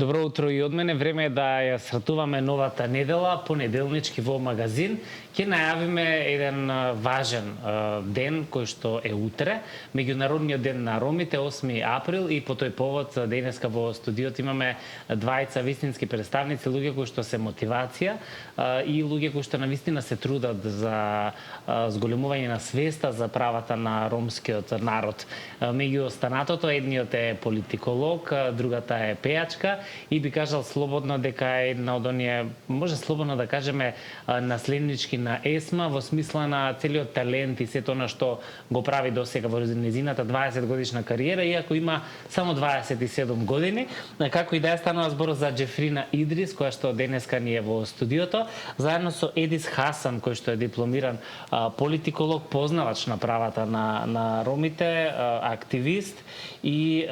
Добро утро и од мене. Време е да ја сратуваме новата недела, понеделнички во магазин. Ќе најавиме еден важен ден кој што е утре, меѓународниот ден на ромите, 8 април, и по тој повод денеска во студиото имаме двајца вистински представници, луѓе кои што се мотивација и луѓе кои што навистина се трудат за зголемување на свеста за правата на ромскиот народ. Меѓу останатото, едниот е политиколог, другата е пејачка и би кажал слободно дека е една од оние, може слободно да кажеме, наследнички на Есма во смисла на целиот талент и сето она што го прави досега во незината 20 годишна кариера, иако има само 27 години. Како и да е, станува збор за Џефрина Идрис, која што денеска ни е во студиото, заедно со Едис Хасан, кој што е дипломиран политиколог, познавач на правата на ромите, активист и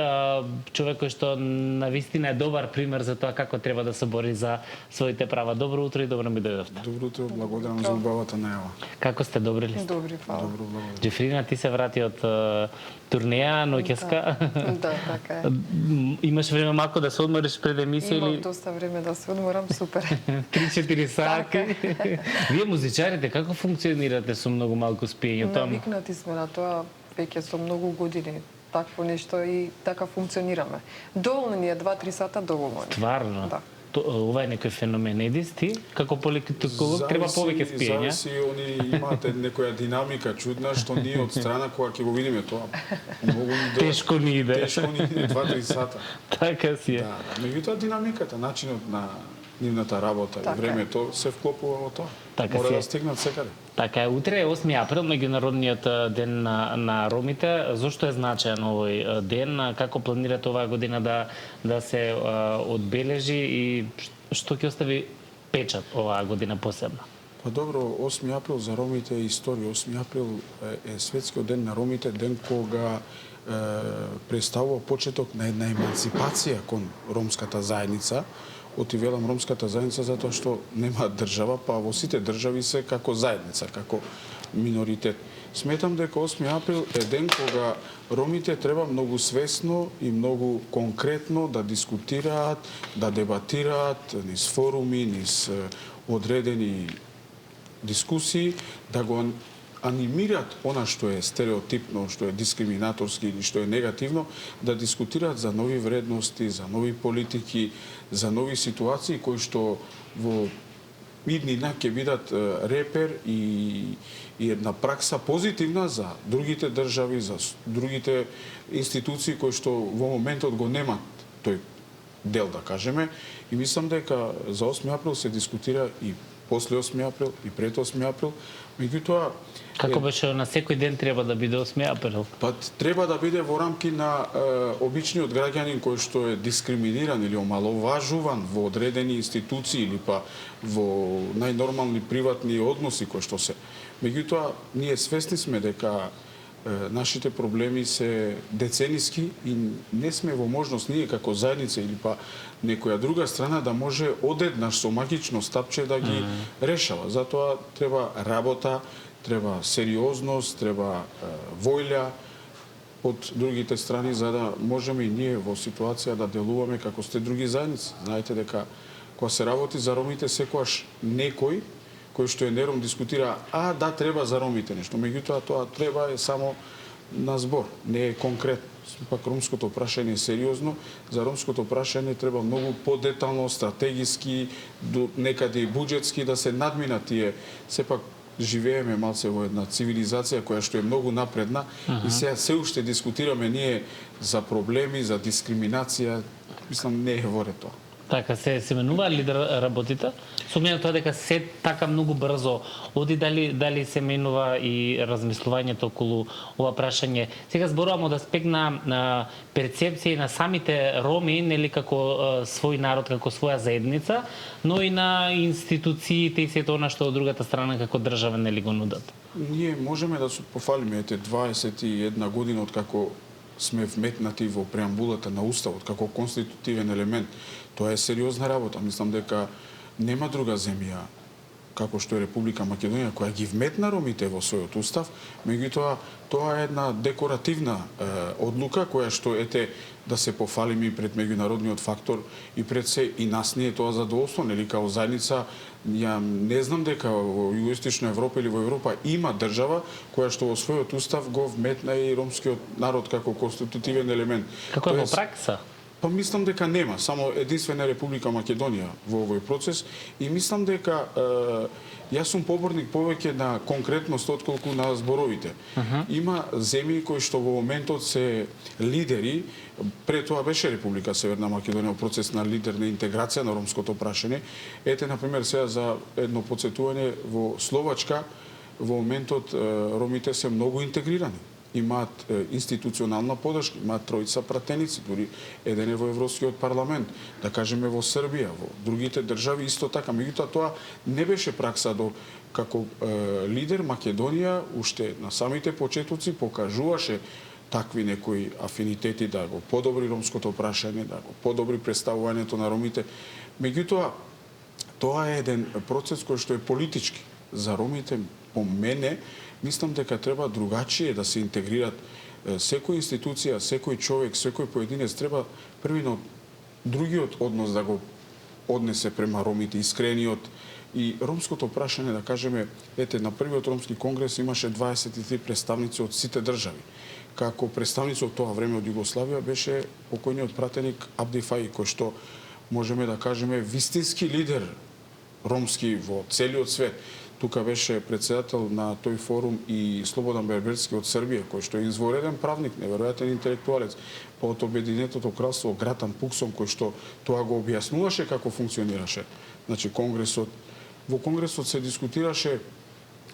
човек кој што навистина е добар пример за тоа како треба да се бори за своите права. Добро утро и добро ми дојдовте. Добро утро, благодарам за убавата најава. Како сте, добри ли сте? Добри, фала. Добро, благодарам. Џефрина, ти се врати од турнеја ноќеска. Да, така е. Имаш време малку да се одмориш пред емисија или? Имам доста време да се одморам, супер. 3-4 сати. Вие музичарите како функционирате со многу малку спиење? Навикнати сме на тоа веќе со многу години. Такво нешто и така функционираме. Доволно ни е 2-3 сата, доволно. Стварно? Да. Ова е некој феномен. Едис, ти, како политиколог, треба повеќе спиење? Зависи, они имате некоја динамика чудна, што ние од страна, кога ќе го видиме тоа, многу ни Тешко ни иде. Тешко ни иде 2-3 сата. Така си е. Да, меѓутоа динамиката, начинот на нивната работа и времето се вклопува во тоа. Така Мора си е. да стигнат секаде. Така е, утре е 8 април, меѓународниот ден на ромите. Зошто е значаен овој ден? Како планирате оваа година да се одбележи и што ќе остави печат оваа година посебно? Па добро, 8 април за ромите е историја. 8 април е светскиот ден на ромите, ден кога представува почеток на една емансипација кон ромската заедница. Отивелам ромската заедница затоа што нема држава, па во сите држави се како заедница, како миноритет. Сметам дека 8 април е ден кога ромите треба многу свесно и многу конкретно да дискутираат, да дебатираат низ форуми, низ одредени дискусии, да го анимираат она што е стереотипно, што е дискриминаторски или што е негативно, да дискутираат за нови вредности, за нови политики, за нови ситуации кои што во иднина ќе бидат репер и една пракса позитивна за другите држави, за другите институции кои што во моментот го немат тој дел, да кажеме. И мислам дека за 8 април се дискутира и после 8 април и пред 8 април. Меѓутоа, Како беше на секој ден треба да биде 8 април? Па треба да биде во рамки на обичниот граѓанин кој што е дискриминиран или омаловажуван во одредени институции или па во најнормални приватни односи кои што се. Меѓутоа, ние свесни сме дека нашите проблеми се децениски и не сме во можност ние како заедница или па некоја друга страна да може одеднаш со магично стапче да ги решава. Затоа треба работа, треба сериозност, треба воља од другите страни за да можеме и ние во ситуација да делуваме како сте други заедници. Знаете дека кога се работи за ромите секогаш некој кој што е нером дискутира, да, треба за ромите нешто. Меѓутоа, тоа треба е само на збор, не е конкретно. Пак ромското прашање е сериозно. За ромското прашање треба многу подетално, стратегиски, некаде и буџетски да се надминат тие. Сепак живееме малце во една цивилизација која што е многу напредна и сега се уште дискутираме ние за проблеми, за дискриминација. Мислам, не е во ред тоа. Така, се менува ли да работите? Сумневам тоа дека се така многу брзо оди, дали се менува и размислувањето околу ова прашање. Сега зборувам од аспект на перцепција на самите роми, нели како свој народ, како своја заедница, но и на институциите и сето она што од другата страна како држава нели го нудат. Ние можеме да се пофалиме 21 година од како сме вметнати во преамбулата на Уставот како конститутивен елемент. Тоа е сериозна работа. Мислам дека нема друга земја како што е Република Македонија, која ги вметна ромите во својот устав, меѓутоа тоа е една декоративна одлука која што да се пофалиме и пред меѓународниот фактор и пред се и нас не е тоа задоволство, нели као заедница. Ја не знам дека во Југоисточна Европа или во Европа има држава која што во својот устав го вметна и ромскиот народ како конститутивен елемент. Како е во пракса? Па мислам дека нема, само единствена Република Македонија во овој процес и мислам дека јас сум поборник повеќе на конкретност отколку на зборовите. Има земји кои што во моментот се лидери, пред тоа беше Република Северна Македонија во процес на лидер на интеграција на ромското прашање. Ете, например, сега за едно подсетување, во Словачка во моментот ромите се многу интегрирани. Имаат институционална подршка, имаат тројца пратеници, дури еден е во Европскиот парламент, да кажеме во Србија, во другите држави исто така. Меѓутоа тоа не беше пракса до како лидер Македонија уште на самите почетоци покажуваше такви некои афинитети да го подобри ромското прашање, да го подобри представувањето на ромите. Меѓутоа тоа е еден процес кој што е политички. За ромите, по мене, мислам дека треба другачие да се интегрират секој институција, секој човек, секој поединец треба првино другиот однос да го однесе према ромите, искрениот. И ромското прашање, да кажеме, ете, на првиот ромски конгрес имаше 23 представници од сите држави. Како представници од тоа време од Југославија беше покојниот пратеник Абди Фаи, кој што можеме да кажеме вистински лидер ромски во целиот свет. Тука беше председател на тој форум и Слободан Берберски од Србија, кој што е извореден правник, неверојатен интелектуалец, па од Обединетото кралство Гратан Пуксон, кој што тоа го објаснуваше како функционираше. Значи, во конгресот се дискутираше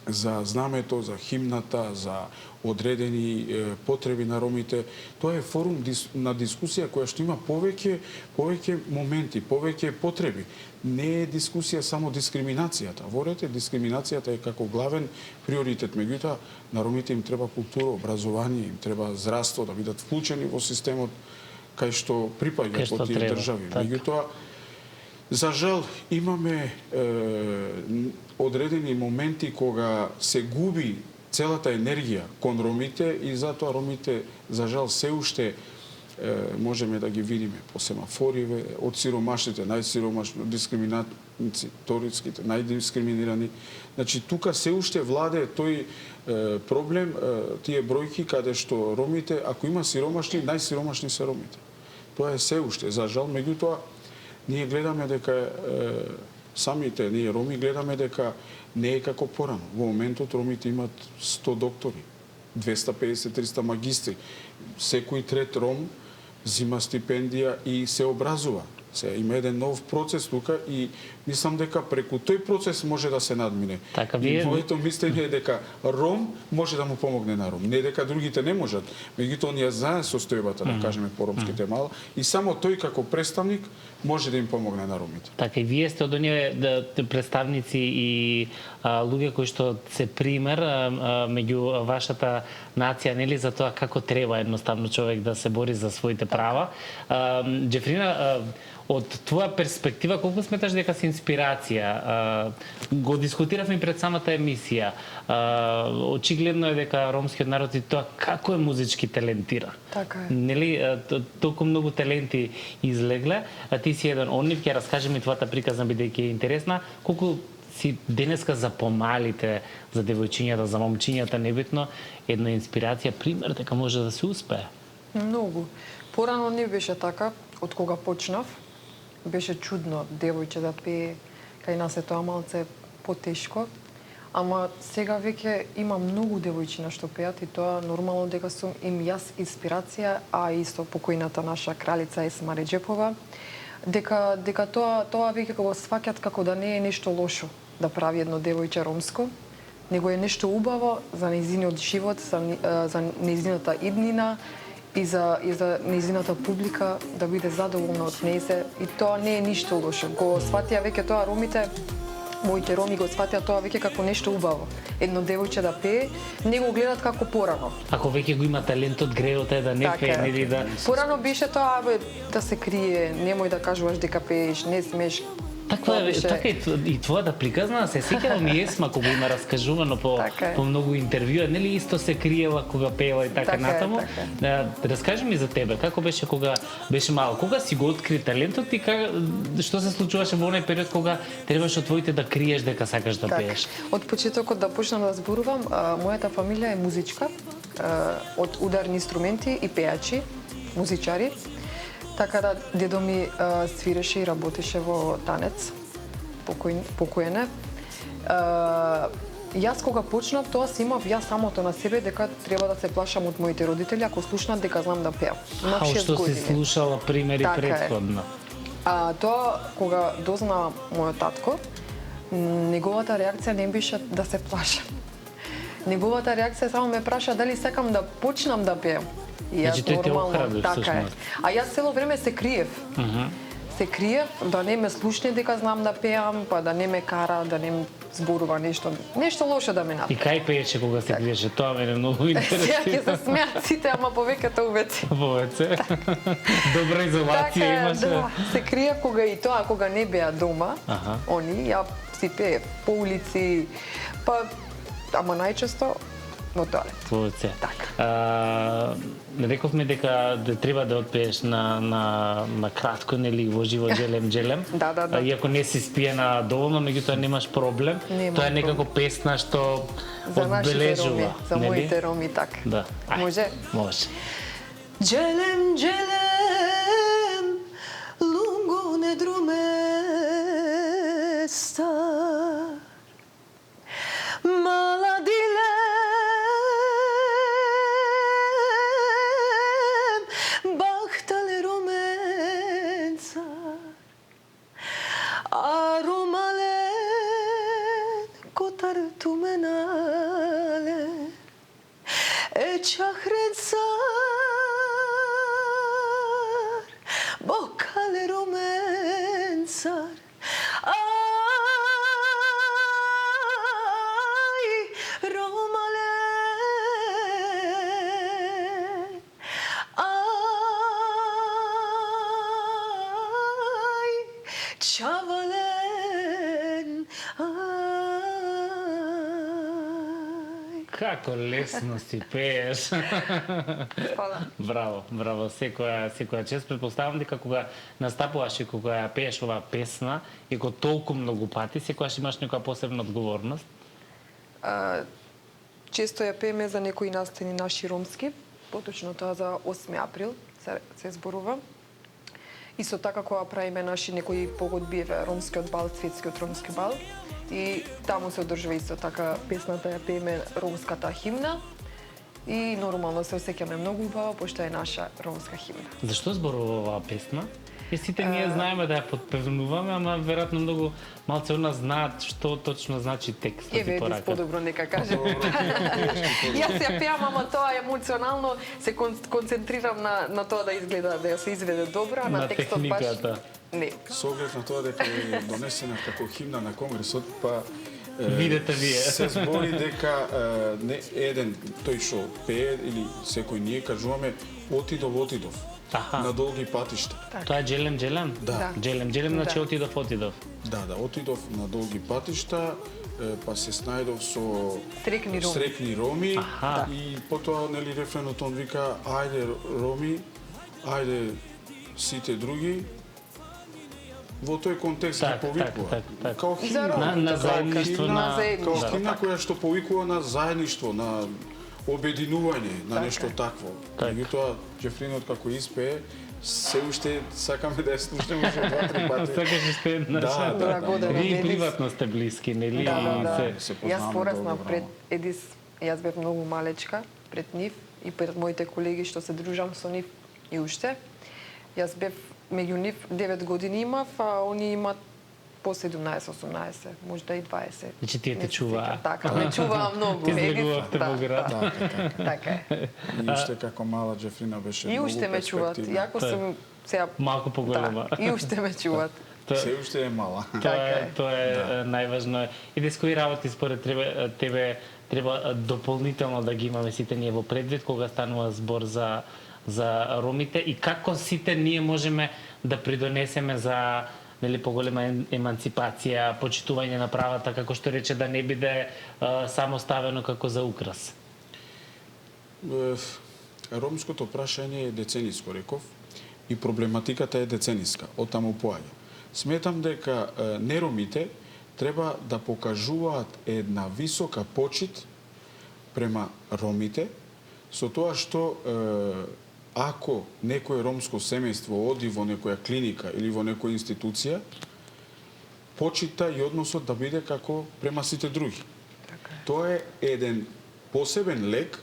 за знамето, за химната, за одредени потреби на ромите. Тоа е форум на дискусија која што има повеќе моменти, повеќе потреби. Не е дискусија само дискриминацијата. Ворете, дискриминацијата е како главен приоритет. Меѓутоа, на ромите им треба култура, образование, им треба здравство, да бидат вклучени во системот кај што припаѓаат во тие држави. Меѓутоа, за жал, имаме одредени моменти кога се губи целата енергија кон ромите и затоа ромите, за жал, се уште можеме да ги видиме по семафориве, од сиромашните, најсиромашни, дискриминаториските, најдискриминирани. Значи, тука се уште владе тој проблем, тие бројки каде што ромите, ако има сиромашни, најсиромашни се ромите. Тоа е се уште, за жал, меѓутоа, ние гледаме дека самите ние роми гледаме дека не е како порано. Во моментот ромите имат 100 доктори, 250-300 магистри. Секој трет ром зима стипендија и се образува. Се има еден нов процес тука и мислам дека преку тој процес може да се надмине. Така, и моето мислење е дека ром може да му помогне на ром, не дека другите не можат. Меѓутоа ние знаеме состојбата, да кажеме, по ромските мала и само тој како представник може да им помогне на ромите. Така и вие сте од оние представници и луѓе кои што се пример меѓу вашата нација, нели, за тоа како треба едноставно човек да се бори за своите права. Џефрина, од твоја перспектива, колку сметаш дека си инспирација? Го дискутиравме пред самата емисија. Очигледно е дека ромскиот народ и тоа како е музички талентира. Така е. Нели, толку многу таленти излегле, а ти си еден од нив, ќе раскажем и твојата приказна бидејќи е интересна. Колку си денеска за помалите, за девојчињата, за момчињата, небитно, една инспирација, пример дека може да се успее? Многу. Порано не беше така, од кога почнав. Беше чудно девојче да пее, кај нас е тоа малце потешко. Ама сега веќе има многу девојчина што пеат и тоа нормално дека сум им јас инспирација, а исто покојната наша кралица Есма Реџепова, дека тоа веќе го сваќат како да не е нешто лошо да прави едно девојче ромско, него е нешто убаво за нејзиниот живот, за нејзината иднина, и за нејзината публика да биде задоволна од нејзе и тоа не е ништо лошо. Го сватија веќе тоа ромите, моите роми го сватија тоа веќе како нешто убаво. Едно девојче да пее, не го гледат како порано. Ако веќе го има талентот, греот е да не пее, нели да... Порано беше тоа да се крие, немој да кажуваш дека пееш, не смеш. Таква Тоа беше- така и твојата приказна се сеќавам и Есма кога има раскажувано Така е. по многу интервјуа, нели исто се криела кога пеела и така Така е, натаму. Раскажи ми за тебе, како беше кога беше мал, кога си го откри талентот и што се случуваше во оној период кога требаше од твоите да криеш дека сакаш да пееш? Од почетокот да почнам да зборувам, мојата фамилија е музичка, од ударни инструменти и пеачи, музичари. Така да дедо ми свиреше и работеше во танец, покоен е. Јас кога почнав, тоа си имав јас самото на себе дека треба да се плашам од моите родители ако слушнат дека знам да пеам. Имав 6 што си години. слушала примери Така е. претходно. Тоа кога дозна мојот татко, неговата реакција не беше да се плашам. Неговата реакција само ме праша дали сакам да почнам да пеам. И Значи, тој те охрабри, така е. всушност. А јас цело време се криев. Се криев да не ме слушне дека знам да пеам, па да не ме кара, да не зборува нешто лошо да ме И направи. кај пееше кога се криеше? Тоа мене многу Сега ќе интересира. се смеат сите, ама повеќето увеци. Повеќе. Добра изолација имаше. да, се криев кога и тоа, кога не беа дома, Аха. они, ја си пеев по улици, па, ама најчесто во тоалет. Повеќе. Така. Рековме дека треба да отпееш на кратко, нели, во живо джелем. Да. Иако не си спиена доволно, меѓутоа немаш проблем. Немам Тоа е некако проблем. песна што За нашите роми, одбележува. за нели? моите роми, така. Да. Ај, Може? Може. Джелем, джелем, лунго не друместа, мала дилем, бахтале роменца, арomalen, kotar tumenale, Echahrețar, bocale romensar, ai, romale, ai, čavalen, ai. Како лесно си пееш. Фала. Браво. Секоја чест. Предпоставам дека кога настапуваш и кога ја пееш оваа песна, и кога толку многу пати, секогаш имаш некоја посебна одговорност. Често ја пееме за некои настани наши ромски, поточно тоа за 8 април се зборува. Исто така кога правиме наши некои погодби, ромскиот бал, светскиот ромски бал, и таму се одржува исто така песната, ја пееме ромската химна и нормално се осеќаме многу убаво, пошто е наша ромска химна. Зашто зборува оваа песна? И сите ние знаеме да ја подпевнуваме, ама веројатно многу малце од нас знаат што точно значи текстот и Еве, Едис, пораката. подобро нека кажем. Јас ја пеам, ама тоа емоционално се концентрирам на тоа да изгледа, да ја се изведе добро, а На на текстот баш техниката. не. Со оглед на тоа дека е донесена како химна на конгресот, па Видете вие. се збори дека не еден тој што пее или секој ние кажуваме отидов Аха. на долги патишта. Тоа е джелем? Да. Джелем, значи Да. отидов. Да, отидов на долги патишта, па се снајдов со Срекни роми. Аха. и потоа нели рефренот он вика ајде роми, ајде сите други. Во тој контекст ги Так, повикува. так. Као За химна. роми, На заедништво, на Као заедништво, химна така. која што повикува на заедништво, на обединување, на нешто такво. Така. Меѓутоа, Џефринот како испее, се уште сакаме да ја слушнеме уште 2-3 пати. Сакаш уште една Да, шата. да, Благодарам, Вие Едис. приватно сте блиски, нели? Да. Се- се Јас познаваме пораснав добро. пред Едис, јас бев многу малечка пред нив и пред моите колеги што се дружам со нив и уште. Јас бев меѓу нив 9 години имав, а они имат по 17-18, можда и 20. Значи тие те Не се чуваа. сеќам. Така, ме чуваа многу. Ти Едис, излегувавте во град. Така е. И уште како мала Џефрина беше И многу уште ме чуваат. перспективна. Јако сум сега Малку поголема. Да, и уште ме чуваат. Се уште е мала. Тоа е најважно. И дес кои работи според тебе треба дополнително да ги имаме сите ние во предвид кога станува збор за ромите и како сите ние можеме да придонесеме за нели поголема еманципација, почитување на правата, како што рече, да не биде само ставено како за украс? Ромското прашање е децениско, реков, и проблематиката е децениска, оттаму поаѓа. Сметам дека неромите треба да покажуваат една висока почит према ромите, со тоа што ако некое ромско семејство оди во некоја клиника или во некоја институција, почита и односот да биде како према сите други. Тоа е еден посебен лек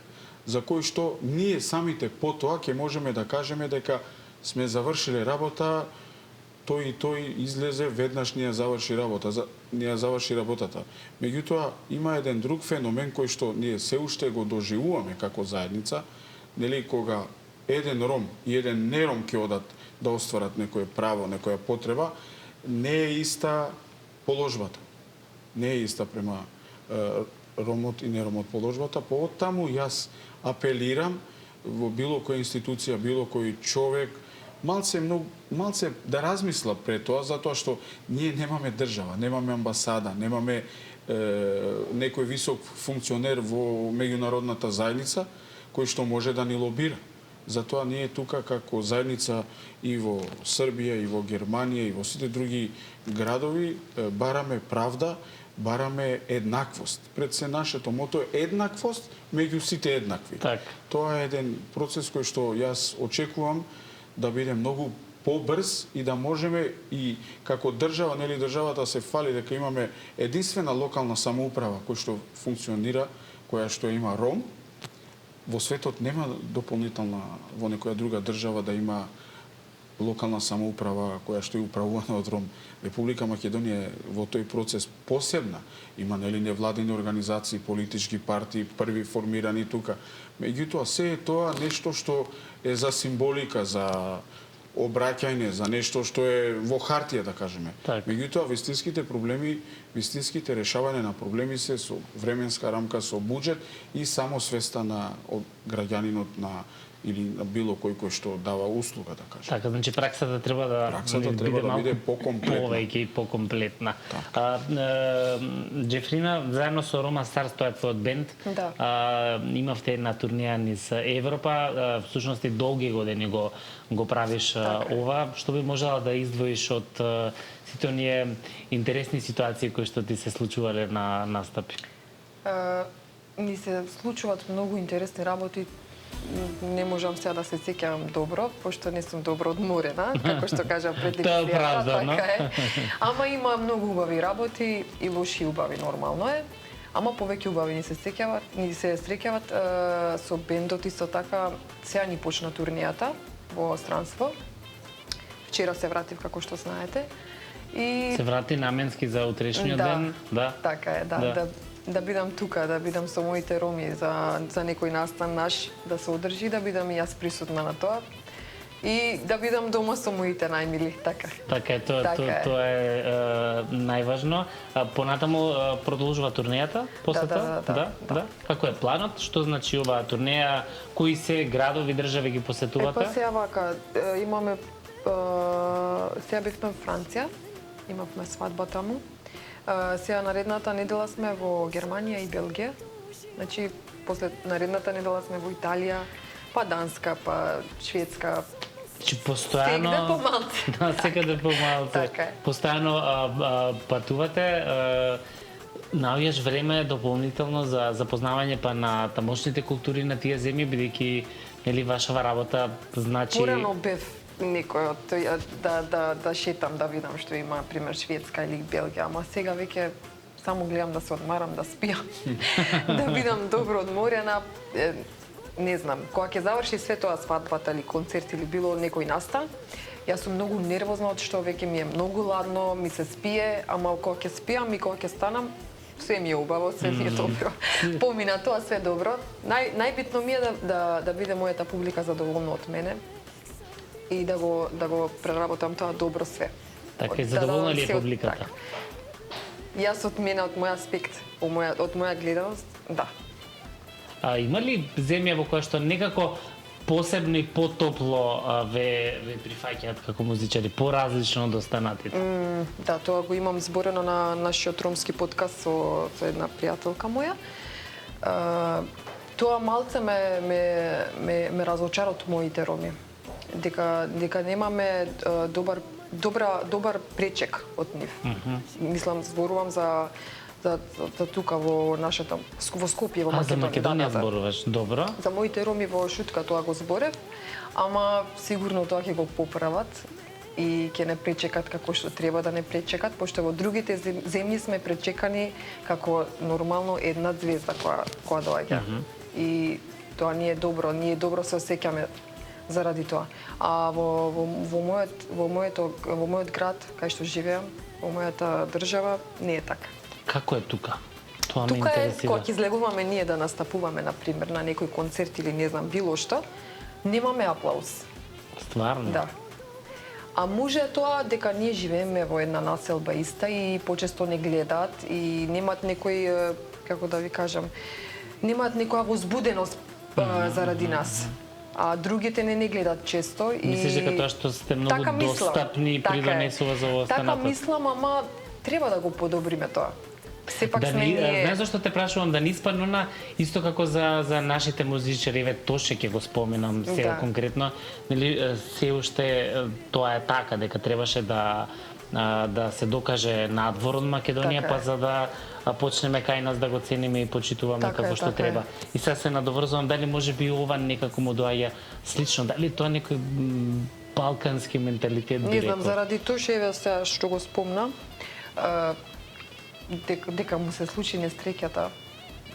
за кој што ние самите потоа ќе можеме да кажеме дека сме завршиле работа, тој и тој излезе, веднаш ни ја заврши работата. Меѓутоа, има еден друг феномен кој што ние се уште го доживуваме како заедница, нели, кога еден ром и еден нером ќе одат да остварат некое право, некоја потреба, не е иста положбата. Не е иста према ромот и неромот положбата. Пооттаму јас апелирам во било која институција, било кој човек, малце да размисла пред тоа, затоа што ние немаме држава, немаме амбасада, немаме некој висок функционер во меѓународната заедница кој што може да ни лобира. Затоа ние тука како заедница и во Србија, и во Германија, и во сите други градови бараме правда, бараме еднаквост. Пред се нашето мото е еднаквост меѓу сите еднакви. Так. Тоа е еден процес кој што јас очекувам да биде многу побрз и да можеме и како држава, нели државата се фали дека имаме единствена локална самоуправа која што функционира, која што има ром. Во светот нема дополнителна во некоја друга држава да има локална самоуправа која што е управувана од ром. Република Македонија во тој процес посебна. Има нели невладини организации, политички партии, први формирани тука. Меѓутоа се е тоа нешто што е за символика, за обраќање, за нешто што е во хартија, да кажеме. Так. Меѓутоа вистинските проблеми, вистинските решавање на проблеми се со временска рамка, со буџет и само свеста на граѓанинот на или на било кој што дава услуга, да кажем. Така, значи праксата треба да биде покомплетна. Повеќе и покомплетна. Джефрина, заедно со Рома Старс, тоа е твојот бенд. Да. Имавте една турнеја низ Европа, всушност и долги години го правиш ова. Што би можела да издвоиш од сите оние интересни ситуации кои што ти се случувале на настапи? Ни се случуваат многу интересни работи. Не можам сега да се сеќавам добро, пошто не сум добро одморена, како што кажа пред лекцијата. Тоа е правда, така е. Ама има многу убави работи и лоши убави, нормално е. Ама повеќе убави ни се среќават со бендот исто така. Сега ни почна турнијата во странство. Вчера се вратив, како што знаете. И се врати наменски за утрешниот ден, да. Така е, да бидам тука, да бидам со моите роми за некој настан наш, да се одржи, да бидам и јас присутна на тоа. И да бидам дома со моите најмили, така. Така е, тоа е најважно. Понатаму продолжува турнејата после тоа? Да. Како е планот? Што значи оваа турнеја? Кои се градови, држави ги посетувате? Па сега вака, имаме сега бевме во Франција, имавме свадба таму. Сега наредната недела сме во Германија и Белгија. Значи, после наредната недела сме во Италија, па Данска, па Шведска. Значи, постојано... Секаде помалце. Да, секаде помалце. Така е. Постојано патувате, наоѓаш време дополнително за запознавање па на тамошните култури на тие земји, бидејќи нели вашава работа значи... Порано бев некој од да шетам, да видам што има, пример Шведска или Белгија, ама сега веќе само гледам да се одмарам, да спијам, да бидам добро одморена. Не знам, кога ќе заврши све тоа, свадбата или концерт или било некој настан, јас сум многу нервозна од што веќе ми е многу ладно, ми се спие, ама кога ќе спијам и кога ќе станам, све ми е убаво, све ми е добро. Помина тоа, све добро. Најбитно ми е да биде мојата публика задоволна од мене и да го преработам тоа добро све. Така и задоволна ли е публиката? Јас од мене, од мој аспект, од моја гледаност, да. Има ли земја во која што некако посебно и потопло ве прифаќаат како музичари, поразлично од останатите? Да, тоа го имам зборено на нашиот ромски подкаст со една пријателка моја. Тоа малце ме разочара од моите роми. Дека немаме добар пречек од нив. Мислам, зборувам за тука во нашата во Скопје, во Македонија. За Македонија зборуваш, добро. За моите роми во Шутка тоа го зборев, ама сигурно тоа ќе го поправат и ќе не пречекат како што треба да не пречекат, пошто во другите земји сме пречекани како нормално една звезда која доаѓа. И тоа не е добро, ние добро се осеќаме заради тоа. А во мојот град, кај што живеам, во мојата држава, не е така. Како е тука? Тоа ме Тука е интересира. кога ќе излегуваме ние да настапуваме, например, на некој концерт или не знам било што, немаме аплауз. Стварно? Да. А може тоа дека ние живееме во една населба иста и почесто не гледаат и немаат некој, како да ви кажам, немаат некоја возбуденост заради нас. А другите не гледаат често и Мислиш дека тоа што сте многу достапни придонесува за останатото? Така мислам, ама треба да го подобриме тоа. Сепак сме ние... Знаеш зашто те прашувам, да не испадне на исто како за нашите музичари, еве Тоше ќе го споменам сега конкретно, нели се уште тоа е така дека требаше да се докаже надвор од Македонија, па за да почнеме кај нас да го цениме и почитуваме како што треба. И сега се надоврзувам дали можеби ова некако му доаѓа слично, дали тоа некој балкански менталитет би рекол. Не знам, заради Тоше еве сега што го спомна, дека му се случи несреќата,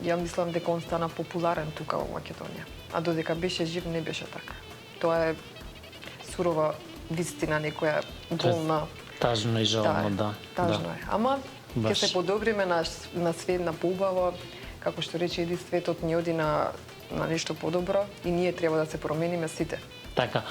ја мислам дека он стана популарен тука во Македонија. А додека беше жив не беше така. Тоа е сурова вистина, некоја болна. Тажно и жално, да. Тажно е. Ама ќе се подобриме на свет на поубаво, како што рече Еди, светот ни оди на нешто подобро и ние треба да се промениме сите. Така,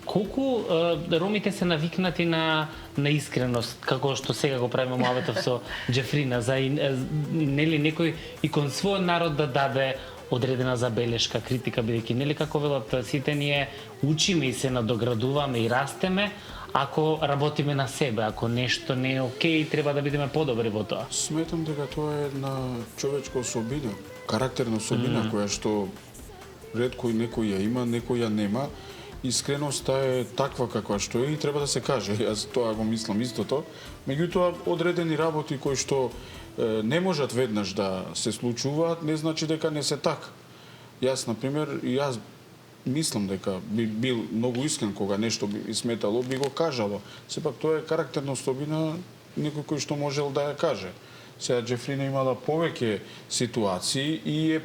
колку ромите се навикнати на искреност, како што сега го правиме муабетов со Џефрина, за нели некој и кон својот народ да даде одредена забелешка, критика, бидејќи нели како велат сите ние учиме и се надоградуваме и растеме, ако работиме на себе, ако нешто не е окей, треба да бидеме подобри во тоа. Сметам дека тоа е една човечка особина, карактерна особина која што ретко и некој ја има, некој ја нема. Искреноста е таква каква што е и треба да се каже. Јас тоа го мислам истото. Меѓутоа, одредени работи кои што не можат веднаш да се случуваат, не значи дека не се така. Јас, например, јас мислам дека би бил многу искрен кога нешто би сметало, би го кажало. Сепак тоа е карактерна особина некој кој што можел да ја каже. Сега Џефрина имала повеќе ситуации и е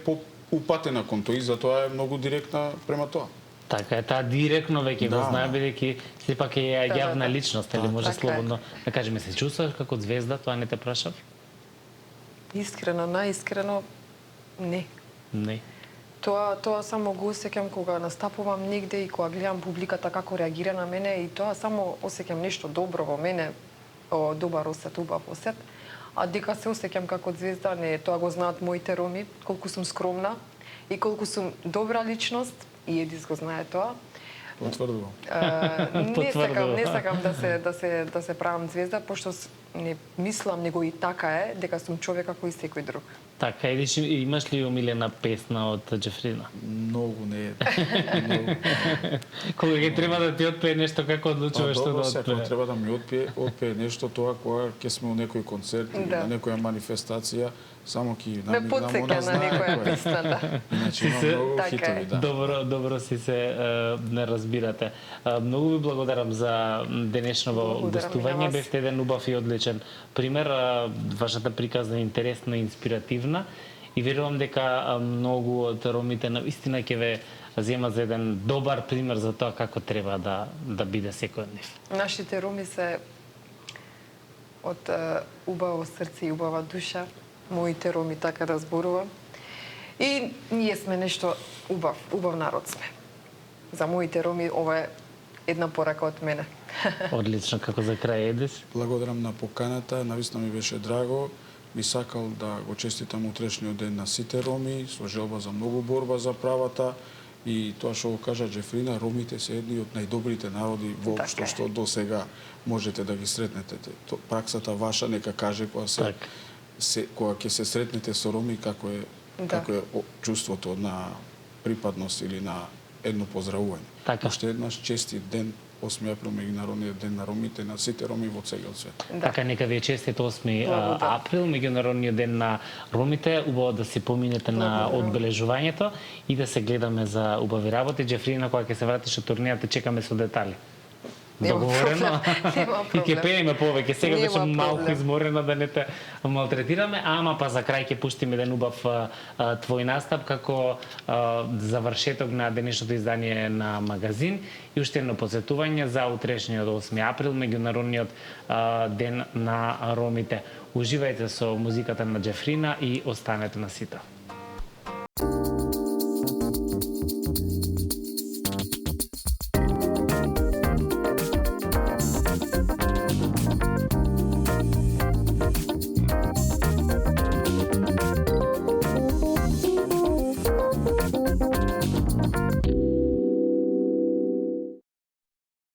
упатена кон тоа и затоа е многу директна према тоа. Така е, таа директно веќе го знае, бидејќи сепак е јавна личност, или може слободно да кажеме, се чувствуваш како звезда, тоа не те прашав? Искрено, наискрено, не. Не. Тоа само го осеќам кога настапувам негде и кога гледам публиката како реагира на мене и тоа само осеќам нешто добро во мене, добар осет, убав осет. А дека се осеќам како звезда, не, тоа го знаат моите роми, колку сум скромна и колку сум добра личност, и Едис го знае тоа. Потврдувам. Не сакам да се правам звезда, пошто не мислам, него и така е, дека сум човек како и секој друг. Така, Едиш, имаш ли омилена песна од Џефрина? Многу не е. Кога ќе треба да ти отпее нешто, како одлучуваш што да отпее? Добро, треба да ми отпее нешто тоа кога ќе сме у некој концерт или на некоја манифестација, само ќе ме потсеќа на некоја песна, да. Иначе има многу хитови, да. Добро си се не разбирате. Многу ви благодарам за денешното гостување. Бевте еден убав и одличен пример. Вашата приказна е интересна и инспиративна и верувам дека многу од ромите навистина ќе ве зема за еден добар пример за тоа како треба да биде секој од нив. Нашите роми се од убаво срце и убава душа. Моите роми така да зборувам. И ние сме нешто убав народ сме. За моите роми ова е една порака од мене. Одлично, како за крај Едис. Благодарам на поканата, навистина ми беше драго. Би сакал да го честитам утрешниот ден на сите роми, со желба за многу борба за правата И тоа што го кажа Џефрина, ромите се едни од најдобрите народи воопшто што до сега можете да ги сретнете. Праксата ваша нека каже кога кога ќе се сретнете со роми како е чувството на припадност или на едно поздравување. Уште еднаш честит ден 8 април, меѓународниот ден на ромите, на сите роми во целиот свет. Така, нека ви е честит 8 април, меѓународниот ден на ромите. Убаво да си поминете на одбележувањето и да се гледаме за убави работи. Џефрина, кога ќе се вратиш од турнијата, чекаме со детали. Договорено. И ќе пееме повеќе. Сега беше малку изморена да не те малтретираме, ама па за крај ќе пуштиме еден убав твој настап како завршеток на денешното издание на магазин и уште едно посетување за утрешниот 8 април, меѓународниот ден на ромите. Уживајте со музиката на Џефрина и останете на сито.